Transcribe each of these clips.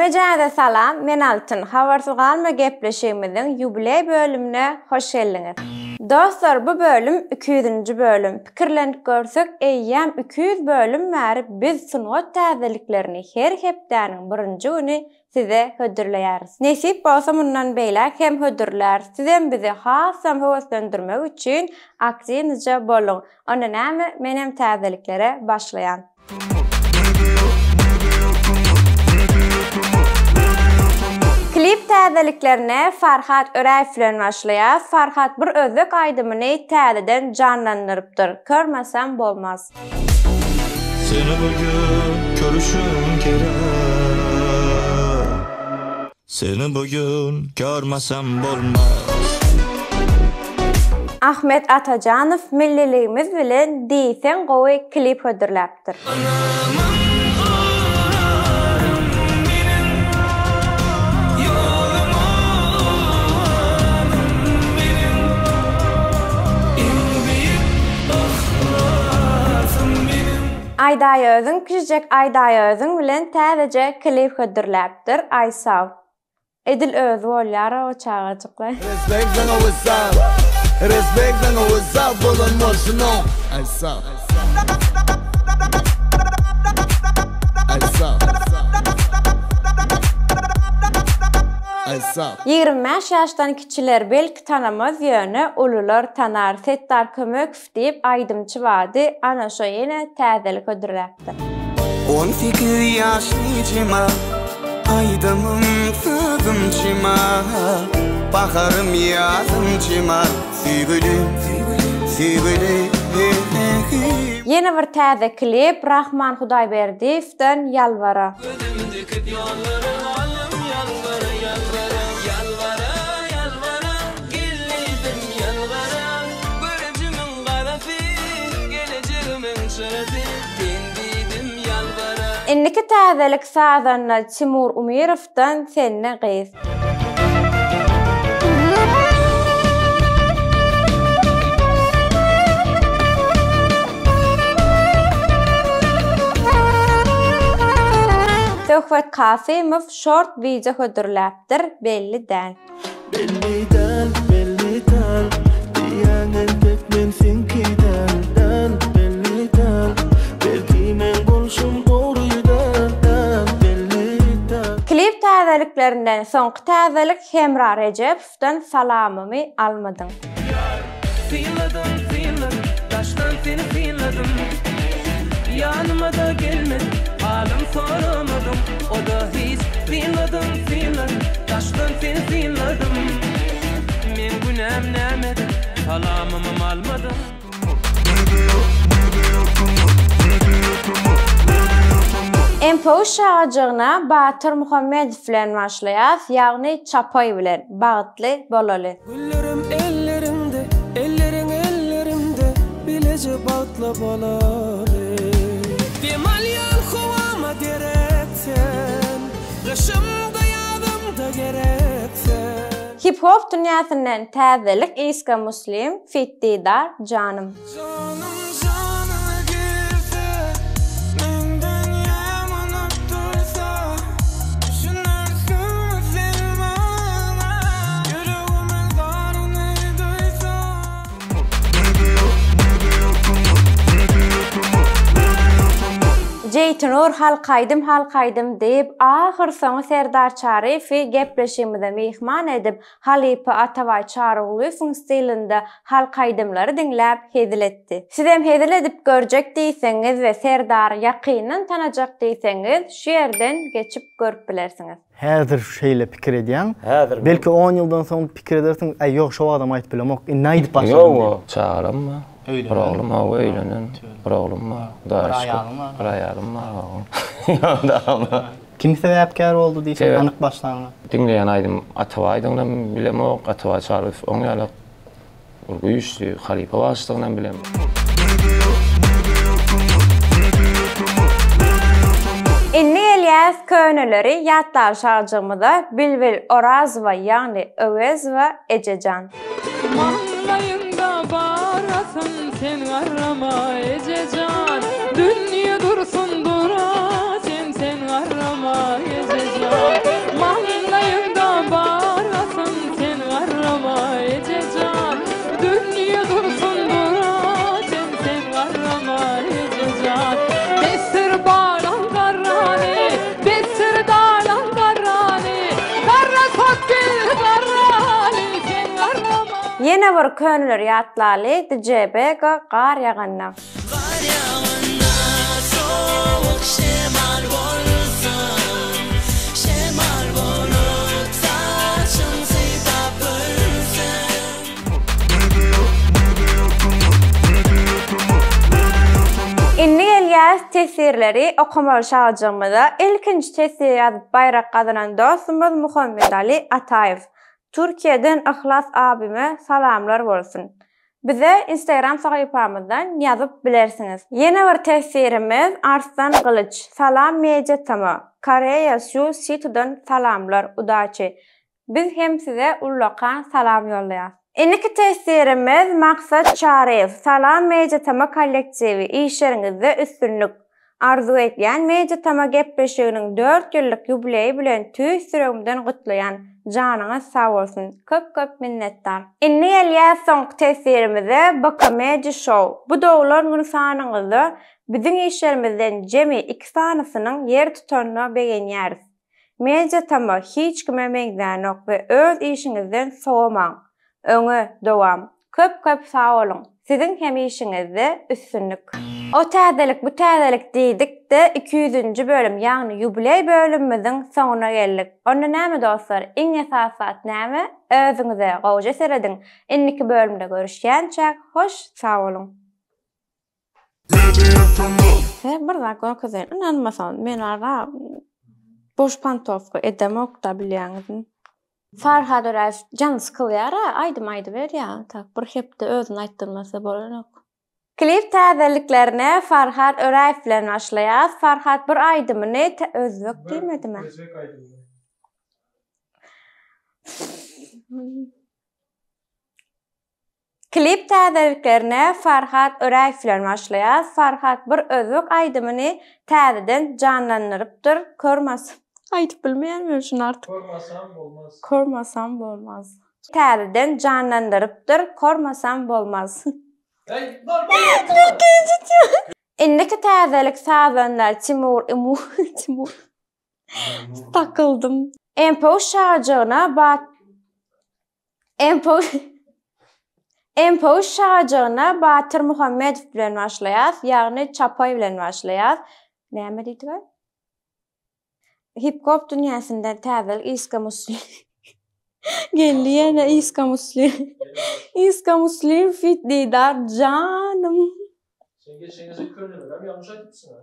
Hemejäze salam, men Altyn. Habarsy galma gepleşigimiziň ýubiley bölümine hoş geldiňiz. Dostlar, bu bölüm 200-nji bölüm. Pikirlenip görsek, eýýäm 200 bölüm bäri biz sunat täzeliklerini her hepdäniň birinji güni size hödürleýäris. Nesip bolsa mundan beýle hem hödürler, sizem bizi hasam höweslendirmek üçin aktivnizce bolun. Onda näme menem täzeliklere başlaýan. Klip täzeliklerine Farhat Öräýew bilen başlaýar. Farhat bir özlük aýdymyny täzeden canlandyrypdyr. Körmesem bolmaz. Seni bugün körüşüm gerek. Seni bugün görmesem bolmaz. Ahmet Atajanow milliligimiz bilen diýsen gowy klip hödürläpdir. Aydaý özüň, küçüjek Aydaý özüň bilen täzece klip hödürläpdir. Aysaw. Edil özü bolýar o çağajyklar. Aysaw. 25 ýaşdan kiçiler belki tanamaz ýöne, ulular tanar. Settar Kömeköw diýip aýdymçy wady ana şo ýene täzelik hödürläpdir. 18 ýaşlyjyma, aýdymym sözümçyma, baharym ýazymçyma, süýgülim, süýgülim. Ýene bir täze klip Rahman Hudaýberdiýewden Ýalvara. Inniki täzelik sazanna Timur Umirovdan Senne Gyz. Töhfet Kasimow short video hödürläpdir, belli däl. Belli däl, diýänen tek men senki däl, belli däl, belki men bolşum dogry däl, belli däl. Klip täzeliklerinden soňky täzelik Hemra Rejepowdan Salamymy almadyň. Feelladım, taştan seni feelladım. Yanıma da gelmedin, halim soramadım. O da hiç feelladım, taştan seni feelladım. Men günem nämedim, salamymı almadım. MPO şahajagyna Batyr Muhammedow bilen başlaýar, ýagny çapay bilen bagtly bolaly. Güllerim ellerimde, ellerin ellerimde, bilece batla bolaly. Demalyan kovama gereksen, gışımda yadımda gereksen. Hip hop dünýäsinden täzelik Iska Muslim, Fit Didar, Canım. Canım canına girse, menden yamanıp dursa, düşünürsün sen bana, yüreğimin zarını duysa. Jeytynur halkaýdym diýip ahyr soňy Serdar Çaryfy gepleşigimize mehman edip Halipa Atabaý Çaryglyň stilinde halkaýdymlary diňläp heziletdi. Sizem hezil edip görjek diýseňiz we Serdary ýakynyn tanajak diýseňiz şu ýerden geçip görüp bilersiňiz. Häzir şeýle pikir edýän. Belki 10 ýyldan soň pikir edersiň, "Ey ýok, şo adam aýdyp bilemok, näýdi başlady?" Ýok, çağırma. Bir oğlum var, öylenen. Bir oğlum var. Bir ayarım var. Kim sebäpkär boldu diýsen, anyk başlangy? Dinleýän aýdym Atabaýdan bilemok, Atabaý Çaryf oň ýaly. Güýçli Halipa başlygyndan bilem. Inni Elias köneleri ýatlar şarjymyda Bilbil Orazowa ýagny Öwezwa Ejejan. Manlayında barasın sen arama Ejejan. Dünya dursun dura sen arama Ejejan. Ececan Mallayında barasın sen garrama Ececan Dünya dursun duracın sen garrama Ececan Besir bağlan garrani Besir dağlan garrani Garra sokil garrani sen garrama Yine bir könülür yatlaly DJB gar yaganna. İnni Elyas tesirleri okumalı şahacığımda ilkinci tesir yazıp bayrak kazanan dostumuz Muhammed Ali Atayev. Türkiye'den Ihlas abime salamlar olsun. Bize Instagram sayfamızdan yazıp bilersiniz. Yeni bir tesirimiz Arslan Kılıç. Salam mecetama. Koreya şu siteden salamlar udaçı. Biz hem size ullakan salam yollayaz. İnniki tesirimiz Maksat Çarev. Salam mecetama kollektivi. İşlerinizde üstünlük arzu etyen mecetama gepleşiginin 4 yıllık yubileyi bilen tüy sürümden kutlayan canınız sağ olsun. Köp minnettar. İnni Elyas soňky tesirimize Baka Meji Show. Bu doglar günü sanıňyzda bizim işlerimizden jemi 2 sanasynyň yer tutanlygyna begenýäris. Mecetama hiç kime meňzänok we öz işiňizden soğumaň. Öňe dowam. Köp sağ olun. Sizin hem işinizde üstünlük. O täzelik bu täzelik diýdik de 200-nji bölüm ýagny ýubiley bölümimiziň soňuna geldik. Onda näme dostlar? Iň esasat näme? Özüňize gowja serediň. Inniki bölümde görüşýänçä hoş sağ olun. Bir dakika közen. Inanmasan men ara boş pantofka edemok da bilýäňiz. Farhad Öraýew jan skylýar, aýdy ber ýa, tak bir hepde özüni aýtdyrmasa bolanok. Klip täzeliklerine Farhad Öraýew bilen başlaýar. Farhad bir aýdymyny özbek diýmedimi? Özbek aýdymy. Klip täzeliklerine Farhad Öraýew bilen başlaýar. Farhad bir özbek aýdymyny täzeden canlandyrypdyr. Körmäs. Aýdyp bilmeýärmi şunu artık? Kormasam bolmaz. Täzeden canlandyrypdyr. Kormasam bolmaz. Hey, normal. Inneki täzelik sazanlar Timur. Takıldım. Empo şarjına Batır Muhammed bilen başlaýar, ýagny Çapay bilen başlaýar. Näme diýdiler? Hip hop dünyasında täzelik Iska Muslim. Geldi yana Iska Muslim. Iska Muslim fit Didar canım. Sen geçenize körlemeler yanlış aytmışsın ha.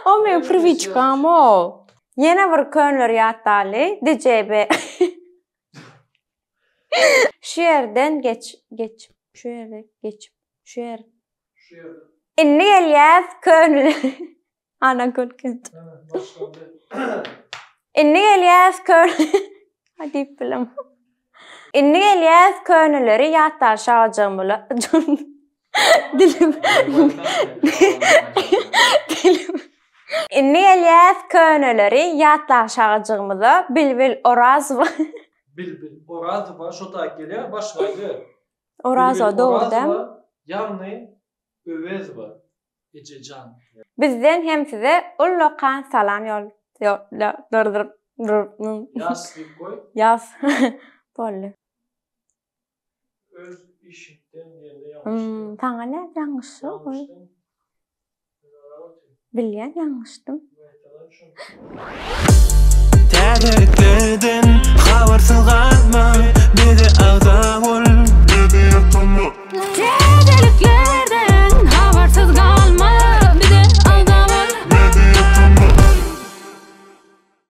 O men privichkam o. Yine bir könler ýatdaly DJB. Şu yerden geç. Şu yerde geç. Şu yer. Inni Elyas könler. Ana gölkent. Inni Elyas könler. Hadi bilim. Inni Elyas könleri ýatdar şaýjymyla. Dilim. Inni Elyas könleri ýatdar şaýjymyla Bilbil Orazowa. Bilbil Orazowa şo tak gelýär, başgaýdy. Orazowa dogry. Ýagny Öwezowa. Ececan. Bizden hem size ullokan salam dur. Yaz diýip goý. Yaz. Bolly. Öz işinden ýerde ýalňyş. Taňa ne ýalňyşy goý. Bilýän ýalňyşdym. Täzeliklerden habar sılgan